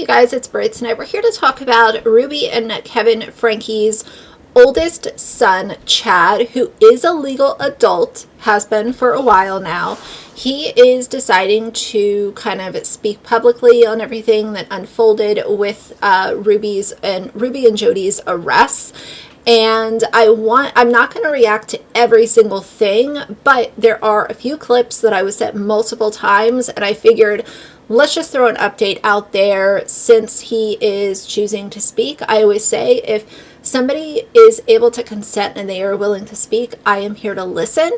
you guys, it's Britt. Tonight we're here to talk about Ruby and Kevin Franke's oldest son, Chad, who is a legal adult, has been for a while now. He is deciding to kind of speak publicly on everything that unfolded with Ruby and Jodi's arrests. And I'm not going to react to every single thing, but there are a few clips that I was sent multiple times, and I figured let's just throw an update out there since he is choosing to speak. I always say if somebody is able to consent and they are willing to speak, I am here to listen.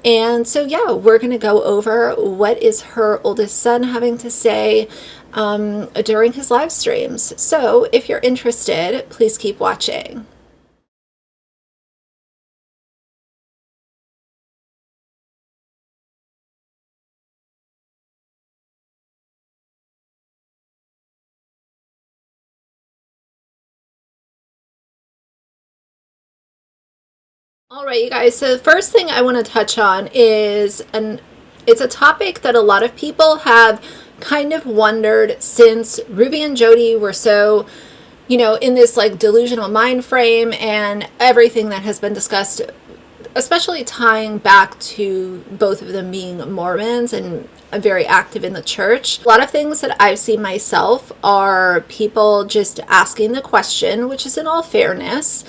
And so, yeah, we're going to go over what is her oldest son having to say during his live streams. So if you're interested, please keep watching. All right, you guys, so the first thing I want to touch on is, it's a topic that a lot of people have kind of wondered since Ruby and Jodi were so, in this like delusional mind frame and everything that has been discussed, especially tying back to both of them being Mormons and very active in the church. A lot of things that I've seen myself are people just asking the question, which is in all fairness,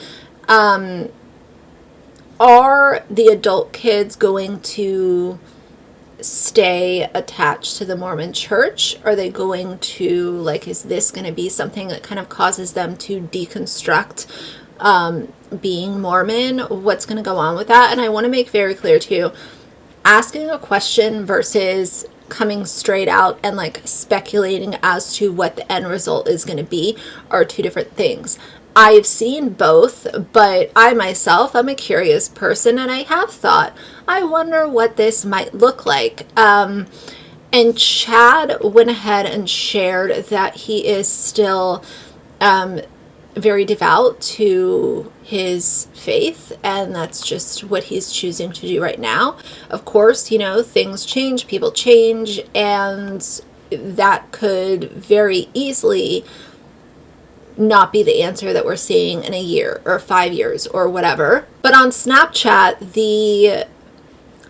are the adult kids going to stay attached to the Mormon church? Are they going to, like, is this going to be something that kind of causes them to deconstruct being Mormon? What's going to go on with that? And I want to make very clear too, asking a question versus coming straight out and like speculating as to what the end result is going to be are two different things. I've seen both, but I myself, I'm a curious person, and I have thought, I wonder what this might look like. And Chad went ahead and shared that he is still very devout to his faith, and that's just what he's choosing to do right now. Of course, things change, people change, and that could very easily not be the answer that we're seeing in a year or 5 years or whatever. But on Snapchat, the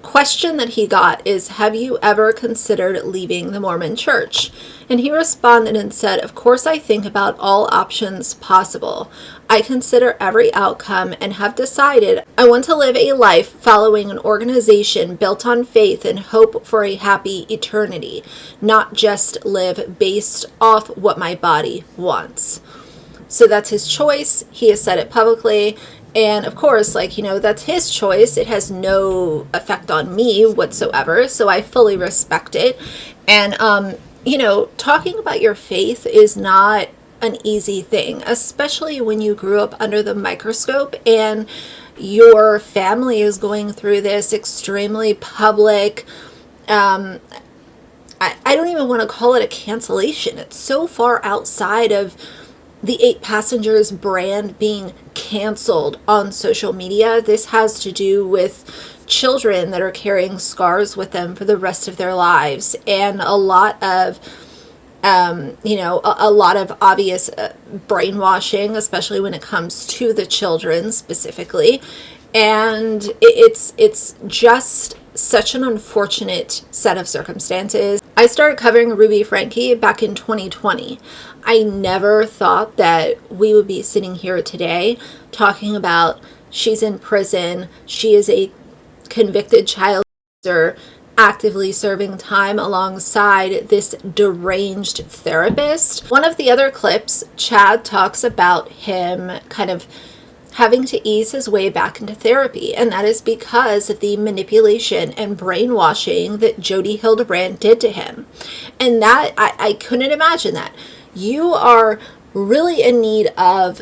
question that he got is, have you ever considered leaving the Mormon church? And he responded and said, of course I think about all options possible. I consider every outcome and have decided I want to live a life following an organization built on faith and hope for a happy eternity, not just live based off what my body wants. So that's his choice. He has said it publicly. And of course, that's his choice. It has no effect on me whatsoever. So I fully respect it. And, talking about your faith is not an easy thing, especially when you grew up under the microscope and your family is going through this extremely public, I don't even want to call it a cancellation. It's so far outside of the 8 Passengers brand being canceled on social media. This has to do with children that are carrying scars with them for the rest of their lives, and a lot of a lot of obvious brainwashing, especially when it comes to the children specifically. And it's just such an unfortunate set of circumstances. I started covering Ruby Frankie back in 2020. I never thought that we would be sitting here today talking about she's in prison, she is a convicted child abuser, actively serving time alongside this deranged therapist. One of the other clips, Chad talks about him kind of having to ease his way back into therapy, and that is because of the manipulation and brainwashing that Jodi Hildebrandt did to him. And that, I couldn't imagine that. You are really in need of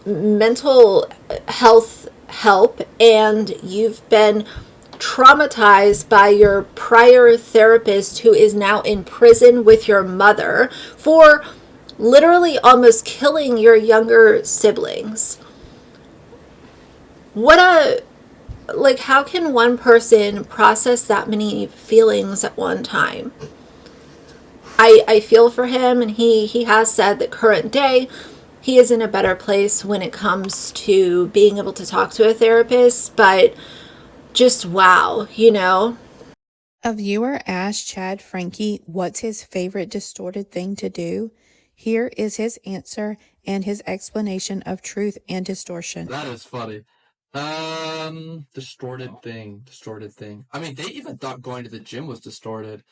mental health help, and you've been traumatized by your prior therapist who is now in prison with your mother for literally almost killing your younger siblings. How can one person process that many feelings at one time? I feel for him, and he has said that current day he is in a better place when it comes to being able to talk to a therapist, but just wow, you know? A viewer asked Chad Frankie what's his favorite distorted thing to do. Here is his answer and his explanation of truth and distortion. That is funny. Distorted thing. I mean, they even thought going to the gym was distorted.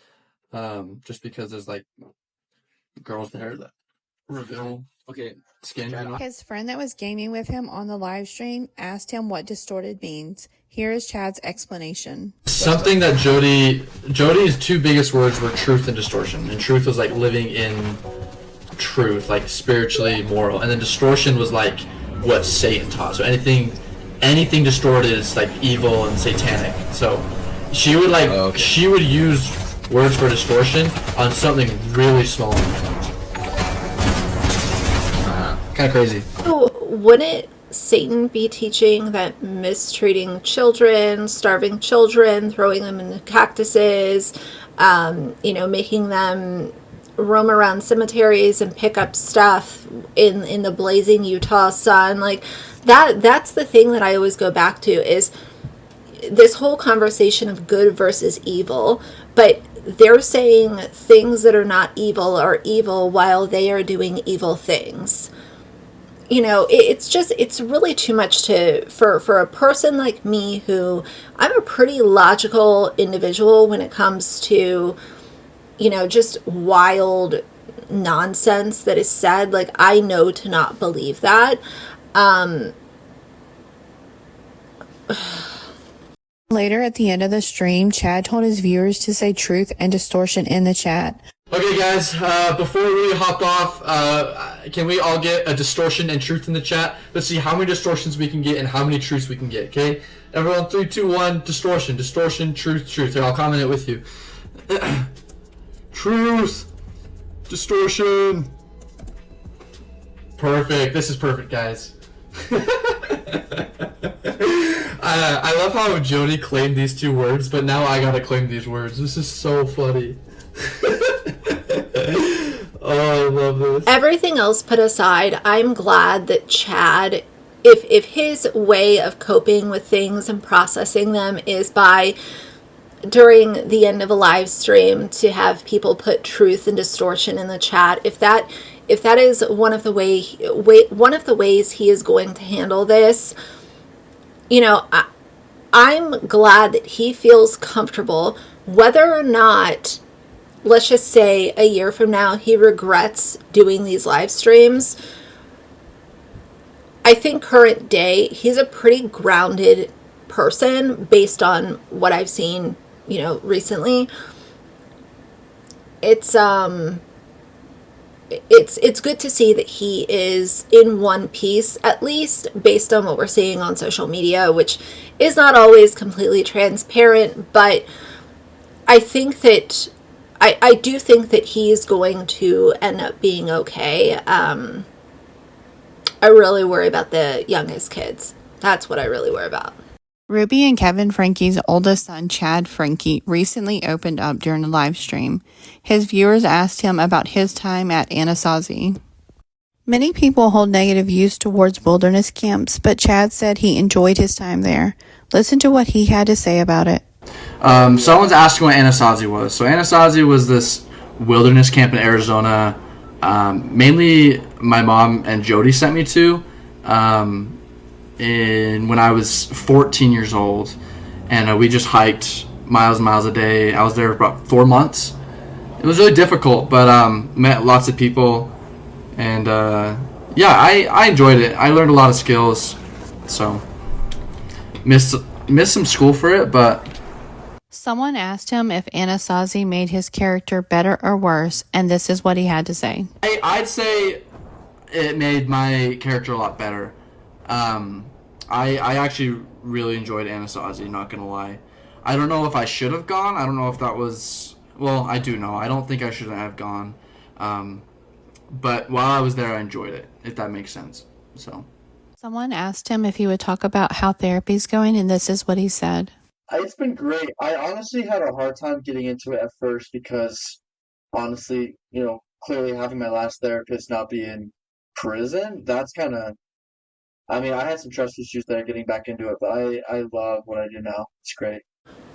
Just because there's like girls there that reveal skin. You know? His friend that was gaming with him on the live stream asked him what distorted means. Here is Chad's explanation. Something that Jodi's two biggest words were truth and distortion. And truth was like living in truth, like spiritually moral. And then distortion was like what Satan taught. So anything distorted is like evil and satanic. So she would she would use words for distortion on something really small. Kind of crazy. So wouldn't Satan be teaching that mistreating children, starving children, throwing them in the cactuses, making them roam around cemeteries and pick up stuff in the blazing Utah sun, like that's the thing that I always go back to, is this whole conversation of good versus evil, but they're saying things that are not evil are evil while they are doing evil things. It's really too much for a person like me, who I'm a pretty logical individual when it comes to, just wild nonsense that is said. Like, I know to not believe that. Later at the end of the stream, Chad told his viewers to say truth and distortion in the chat. Okay, guys, before we hop off, can we all get a distortion and truth in the chat? Let's see how many distortions we can get and how many truths we can get, okay? Everyone, 3, 2, 1, distortion, truth. Here, I'll comment it with you. Truth, distortion. Perfect. This is perfect, guys. I love how Jodi claimed these two words, but now I gotta claim these words. This is so funny. Oh, I love this. Everything else put aside, I'm glad that Chad, if his way of coping with things and processing them is by, during the end of a live stream, to have people put truth and distortion in the chat, if that is one of the ways he is going to handle this, I'm glad that he feels comfortable, whether or not, let's just say a year from now, he regrets doing these live streams. I think current day, he's a pretty grounded person based on what I've seen, recently. It's good to see that he is in one piece, at least based on what we're seeing on social media, which is not always completely transparent, but I think that I do think that he's going to end up being okay. I really worry about the youngest kids. That's what I really worry about. Ruby and Kevin Frankie's oldest son, Chad Frankie, recently opened up during a live stream. His viewers asked him about his time at Anastasia. Many people hold negative views towards wilderness camps, but Chad said he enjoyed his time there. Listen to what he had to say about it. Someone's asking what Anastasia was. So Anastasia was this wilderness camp in Arizona. Mainly my mom and Jodi sent me to. When I was 14 years old, and we just hiked miles and miles a day. I was there for about 4 months. It was really difficult, but met lots of people, and I enjoyed it. I learned a lot of skills, so missed some school for it, but. Someone asked him if Anastasia made his character better or worse, and this is what he had to say. I'd say it made my character a lot better. I actually really enjoyed Anastasia, not gonna lie. I don't know if I should have gone. I don't know if that was... Well, I do know. I don't think I should have gone. But while I was there, I enjoyed it, if that makes sense. So. Someone asked him if he would talk about how therapy's going, and this is what he said. It's been great. I honestly had a hard time getting into it at first because honestly, clearly having my last therapist not be in prison, that's kind of, I mean, I had some trust issues there getting back into it, but I love what I do now. It's great.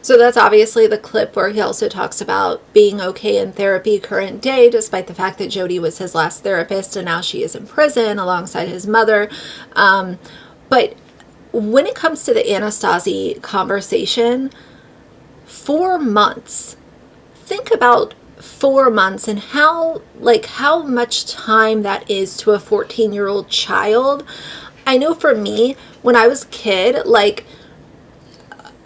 So that's obviously the clip where he also talks about being okay in therapy current day, despite the fact that Jodi was his last therapist and now she is in prison alongside his mother. But when it comes to the Anastasia conversation, 4 months, think about 4 months and how much time that is to a 14-year-old child. I know for me, when I was a kid, like,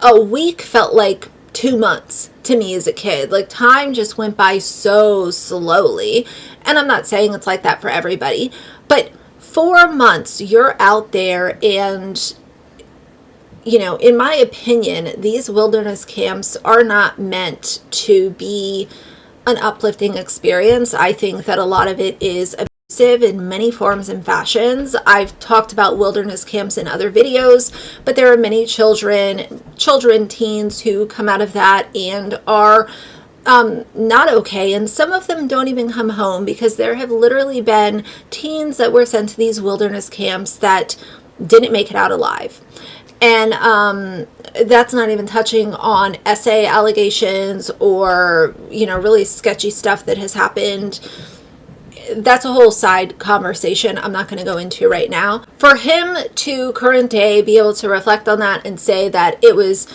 a week felt like 2 months to me as a kid. Like, time just went by so slowly. And I'm not saying it's like that for everybody, but 4 months you're out there, and in my opinion, these wilderness camps are not meant to be an uplifting experience. I think that a lot of it is abusive in many forms and fashions. I've talked about wilderness camps in other videos, but there are many children, teens who come out of that and are not okay, and some of them don't even come home, because there have literally been teens that were sent to these wilderness camps that didn't make it out alive. And that's not even touching on SA allegations or, really sketchy stuff that has happened. That's a whole side conversation I'm not going to go into right now. For him to current day be able to reflect on that and say that it was,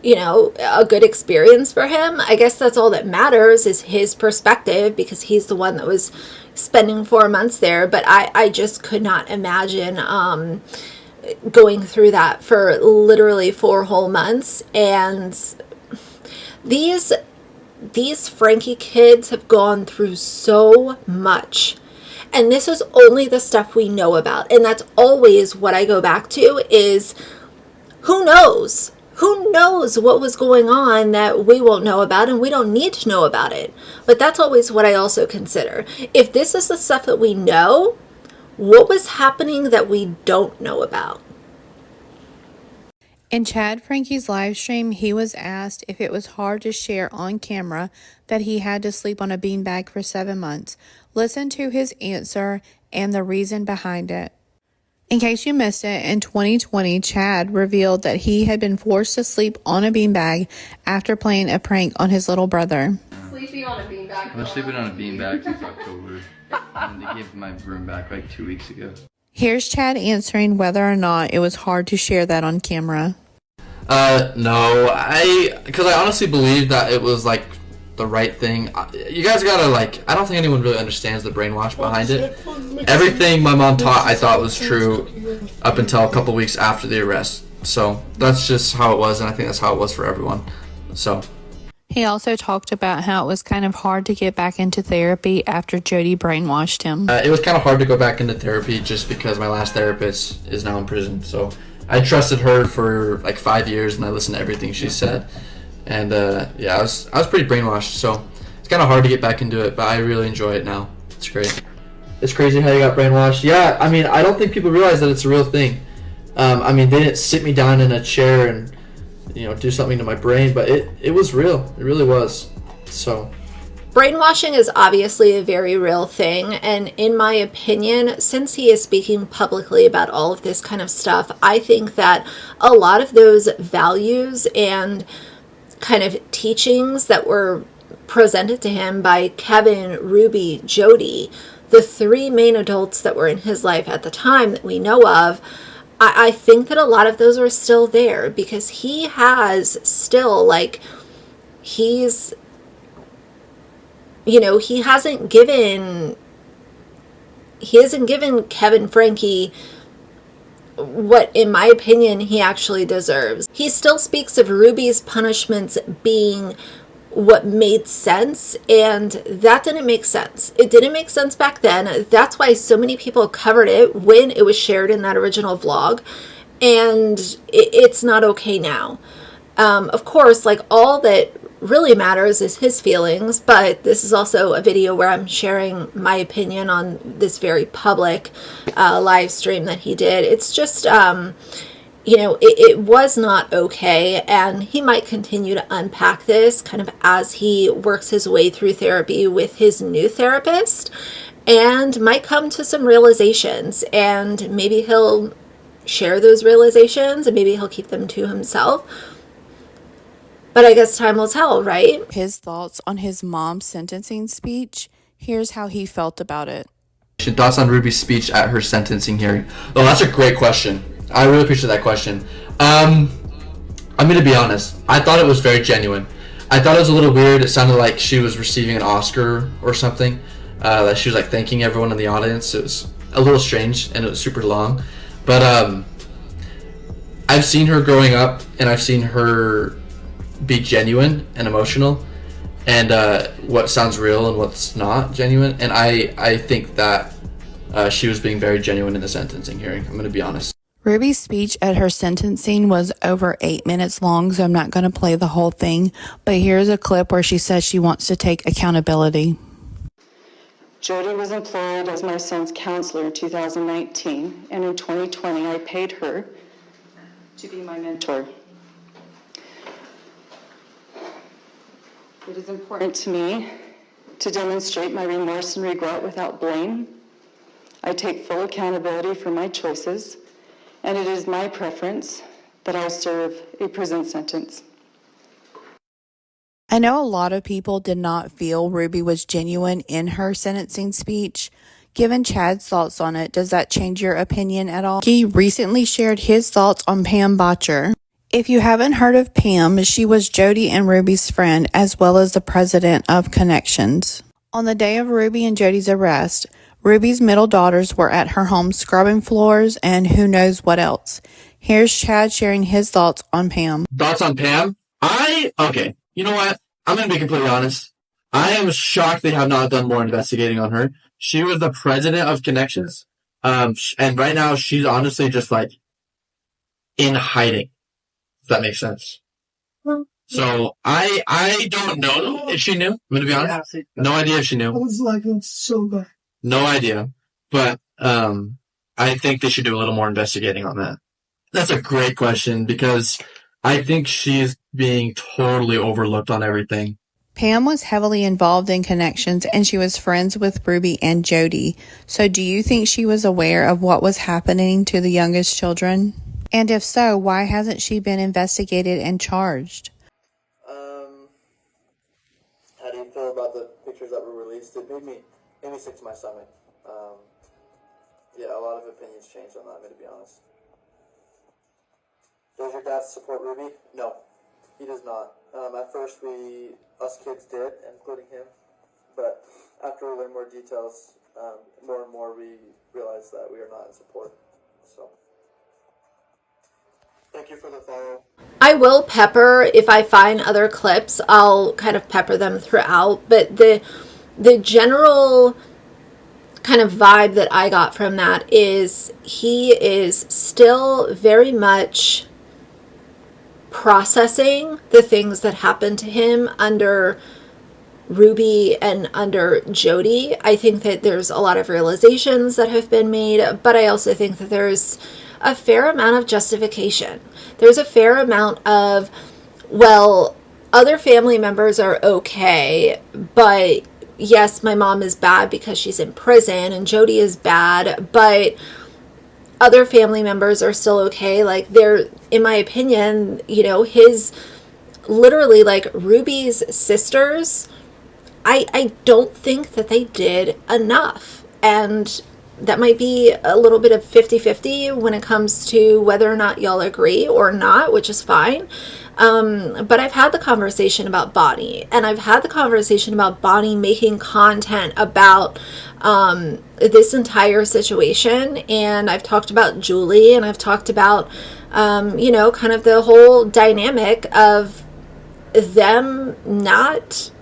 a good experience for him, I guess that's all that matters, is his perspective, because he's the one that was spending 4 months there. But I just could not imagine going through that for literally 4 whole months. And these Frankie kids have gone through so much, and this is only the stuff we know about. And that's always what I go back to, is who knows what was going on that we won't know about, and we don't need to know about it. But that's always what I also consider. If this is the stuff that we know, what was happening that we don't know about? In Chad Frankie's live stream, he was asked if it was hard to share on camera that he had to sleep on a beanbag for 7 months. Listen to his answer and the reason behind it. In case you missed it, in 2020, Chad revealed that he had been forced to sleep on a beanbag after playing a prank on his little brother. Sleeping on a beanbag. I've been sleeping on a beanbag since October, and they gave my room back like 2 weeks ago. Here's Chad answering whether or not it was hard to share that on camera. No, because I honestly believe that it was like the right thing. You guys gotta I don't think anyone really understands the brainwash behind it. Everything my mom taught I thought was true up until a couple weeks after the arrest. So that's just how it was, and I think that's how it was for everyone. So he also talked about how it was kind of hard to get back into therapy after Jodi brainwashed him. It was kind of hard to go back into therapy just because my last therapist is now in prison. So I trusted her for like 5 years, and I listened to everything she said. And I was pretty brainwashed. So it's kind of hard to get back into it, but I really enjoy it now. It's great. It's crazy how you got brainwashed. Yeah, I mean, I don't think people realize that it's a real thing. I mean, they didn't sit me down in a chair and do something to my brain, but it was real. It really was. So brainwashing is obviously a very real thing, and in my opinion, since he is speaking publicly about all of this kind of stuff, I think that a lot of those values and kind of teachings that were presented to him by Kevin, Ruby, Jodi, the 3 main adults that were in his life at the time that we know of, I think that a lot of those are still there, because he has still, he hasn't given Kevin Frankie what, in my opinion, he actually deserves. He still speaks of Ruby's punishments being what made sense, and that didn't make sense. It didn't make sense back then. That's why so many people covered it when it was shared in that original vlog, and it's not okay now. Of course, all that really matters is his feelings, but this is also a video where I'm sharing my opinion on this very public live stream that he did. It's just it was not okay, and he might continue to unpack this kind of as he works his way through therapy with his new therapist, and might come to some realizations, and maybe he'll share those realizations, and maybe he'll keep them to himself. But I guess time will tell, right? His thoughts on his mom's sentencing speech. Here's how he felt about it. Thoughts on Ruby's speech at her sentencing hearing? Oh, that's a great question. I really appreciate that question. I'm gonna be honest. I thought it was very genuine. I thought it was a little weird. It sounded like she was receiving an Oscar or something. That she was like thanking everyone in the audience. It was a little strange and it was super long. But I've seen her growing up, and I've seen her be genuine and emotional, and what sounds real and what's not genuine. And I think that she was being very genuine in the sentencing hearing. I'm going to be honest. Ruby's speech at her sentencing was over 8 minutes long, so I'm not going to play the whole thing, but here's a clip where she says she wants to take accountability. Jodi was employed as my son's counselor in 2019, and in 2020 I paid her to be my mentor. It is important to me to demonstrate my remorse and regret without blame. I take full accountability for my choices, and it is my preference that I serve a prison sentence. I know a lot of people did not feel Ruby was genuine in her sentencing speech. Given Chad's thoughts on it, does that change your opinion at all? He recently shared his thoughts on Pam Botcher. If you haven't heard of Pam, she was Jodi and Ruby's friend, as well as the president of Connections. On the day of Ruby and Jodi's arrest, Ruby's middle daughters were at her home scrubbing floors and who knows what else. Here's Chad sharing his thoughts on Pam. Thoughts on Pam? Okay, you know what? I'm going to be completely honest. I am shocked they have not done more investigating on her. She was the president of Connections. And right now she's honestly just like in hiding. If that makes sense. So I don't know if she knew. I'm going to be honest. No idea if she knew. I was like, it's so bad. No idea. But I think they should do a little more investigating on that. That's a great question because I think she's being totally overlooked on everything. Pam was heavily involved in Connections, and she was friends with Ruby and Jodi. So do you think she was aware of what was happening to the youngest children? And if so, why hasn't she been investigated and charged? How do you feel about the pictures that were released? It made me sick to my stomach. Yeah, a lot of opinions changed on that, I'm going to be honest. Does your dad support Ruby? No, he does not. At first, us kids did, including him. But after we learned more details, more and more we realized that we are not in support. So, thank you for the follow. I will pepper, if I find other clips, I'll kind of pepper them throughout. But the general kind of vibe that I got from that is he is still very much processing the things that happened to him under Ruby and under Jodi. I think that there's a lot of realizations that have been made, but I also think that there's a fair amount of justification. There's a fair amount of, well, other family members are okay, but yes, my mom is bad because she's in prison, and Jodi is bad, but other family members are still okay. Like, they're, in my opinion, his literally, like, Ruby's sisters, I don't think that they did enough. And that might be a little bit of 50-50 when it comes to whether or not y'all agree or not, which is fine. But I've had the conversation about Bonnie, and I've had the conversation about Bonnie making content about this entire situation, and I've talked about Julie, and I've talked about, kind of the whole dynamic of them not,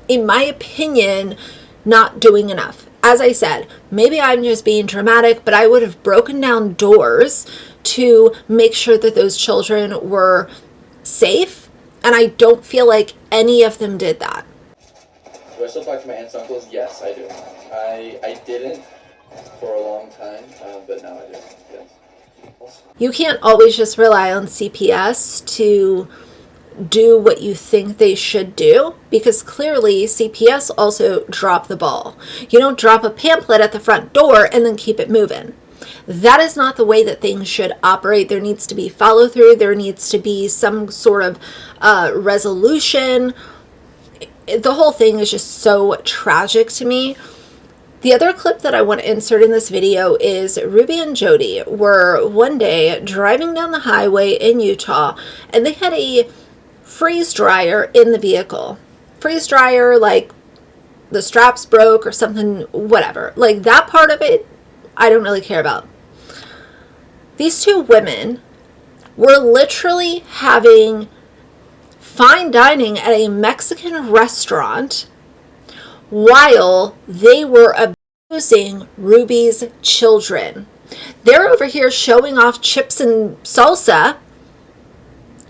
in my opinion, not doing enough. As I said, maybe I'm just being dramatic, but I would have broken down doors to make sure that those children were safe, and I don't feel like any of them did that. Do I still talk to my aunts and uncles? Yes, I do. I didn't for a long time, but now I do. Yes. You can't always just rely on CPS to do what you think they should do, because clearly CPS also drop the ball. You don't drop a pamphlet at the front door and then keep it moving. That is not the way that things should operate. There needs to be follow through. There needs to be some sort of resolution. The whole thing is just so tragic to me. The other clip that I want to insert in this video is Ruby and Jodi were one day driving down the highway in Utah, and they had a freeze dryer in the vehicle. Freeze dryer, like the straps broke or something, whatever. Like that part of it, I don't really care about. These two women were literally having fine dining at a Mexican restaurant while they were abusing Ruby's children. They're over here showing off chips and salsa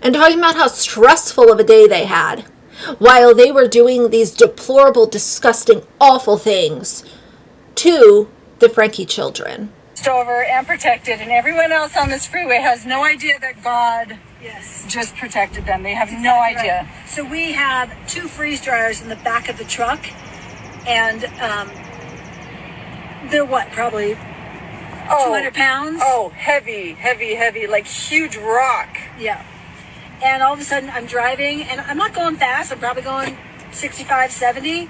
and talking about how stressful of a day they had while they were doing these deplorable, disgusting, awful things to the Frankie children. Over and protected, and everyone else on this freeway has no idea that God just protected them. They have no idea. Right. So we have 2 freeze dryers in the back of the truck, and they're what, probably 200 pounds? Oh, heavy, like huge rock. Yeah. And all of a sudden I'm driving, and I'm not going fast, I'm probably going 65, 70,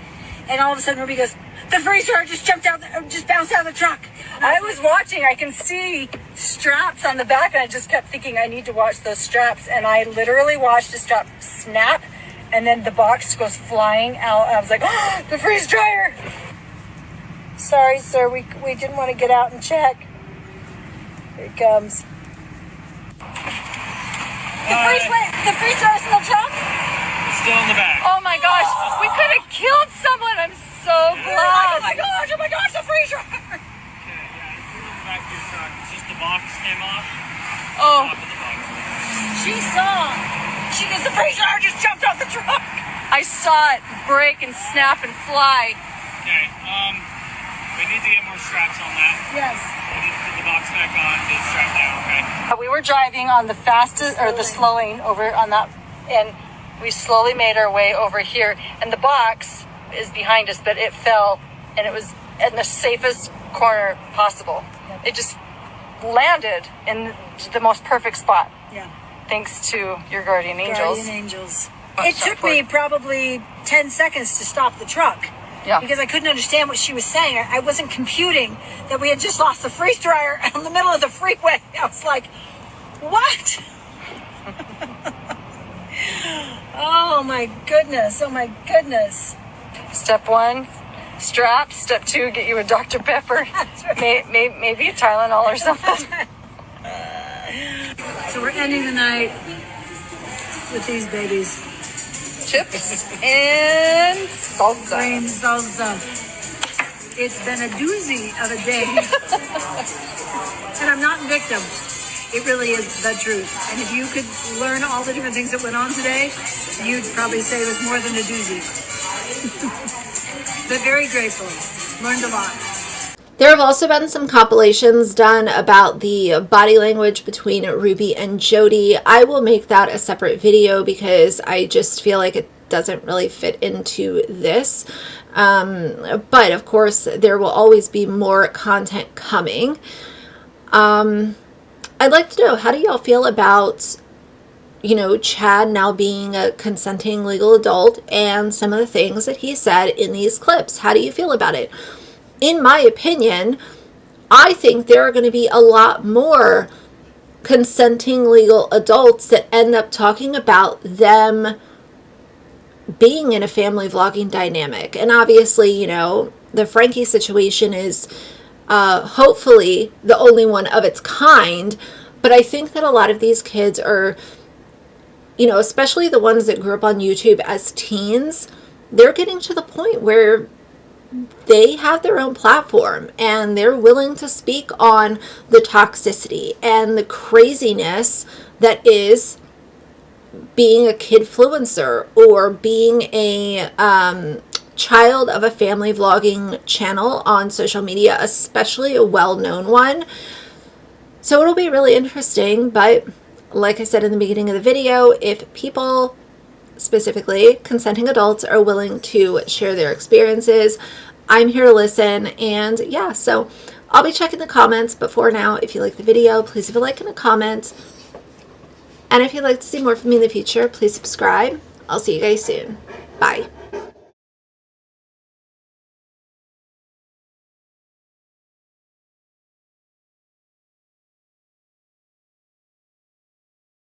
and all of a sudden Ruby goes, the freeze dryer just just bounced out of the truck. I was watching, I can see straps on the back, and I just kept thinking I need to watch those straps, and I literally watched a strap snap, and then the box goes flying out. I was like, oh, the freeze dryer. Sorry, sir, we didn't want to get out and check. Here it comes. The freeze dryer's in the truck? Still in the back. Oh my gosh, we could have killed someone. I'm so glad. Oh my gosh, the freeze dryer! Okay, yeah, it's in the back of your truck. It's just the box came off. Oh, Top of the box. She goes, the freeze dryer just jumped off the truck! I saw it break and snap and fly. Okay, we need to get more straps on that. Yes. We need to put the box back on to strap down, okay? We were driving on the fastest, or the slow lane over on that, and we slowly made our way over here, and the box is behind us, but it fell, and it was in the safest corner possible. It just landed in the most perfect spot. Yeah. Thanks to your guardian angels. Guardian angels. It took me probably 10 seconds to stop the truck. Yeah. Because I couldn't understand what she was saying. I wasn't computing that we had just lost the freeze dryer in the middle of the freeway. I was like, what? Oh my goodness. Step 1, strap. Step 2, get you a Dr. Pepper. Maybe a Tylenol or something. So we're ending the night with these babies. Chips and salsa. Green salsa. It's been a doozy of a day. And I'm not a victim. It really is the truth. And if you could learn all the different things that went on today, you'd probably say it was more than a doozy. But very grateful. Learned a lot. There have also been some compilations done about the body language between Ruby and Jodi. I will make that a separate video because I just feel like it doesn't really fit into this. But of course, there will always be more content coming. I'd like to know, how do y'all feel about, Chad now being a consenting legal adult and some of the things that he said in these clips? How do you feel about it? In my opinion, I think there are going to be a lot more consenting legal adults that end up talking about them being in a family vlogging dynamic. And obviously, the Frankie situation is hopefully the only one of its kind. But I think that a lot of these kids are, especially the ones that grew up on YouTube as teens, they're getting to the point where they have their own platform and they're willing to speak on the toxicity and the craziness that is being a kidfluencer or being a child of a family vlogging channel on social media, especially a well-known one. So it'll be really interesting, but like I said in the beginning of the video, if people, specifically consenting adults, are willing to share their experiences, I'm here to listen. And yeah, so I'll be checking the comments, but for now, if you like the video, please leave a like and a comment. And if you'd like to see more from me in the future, please subscribe. I'll see you guys soon. Bye.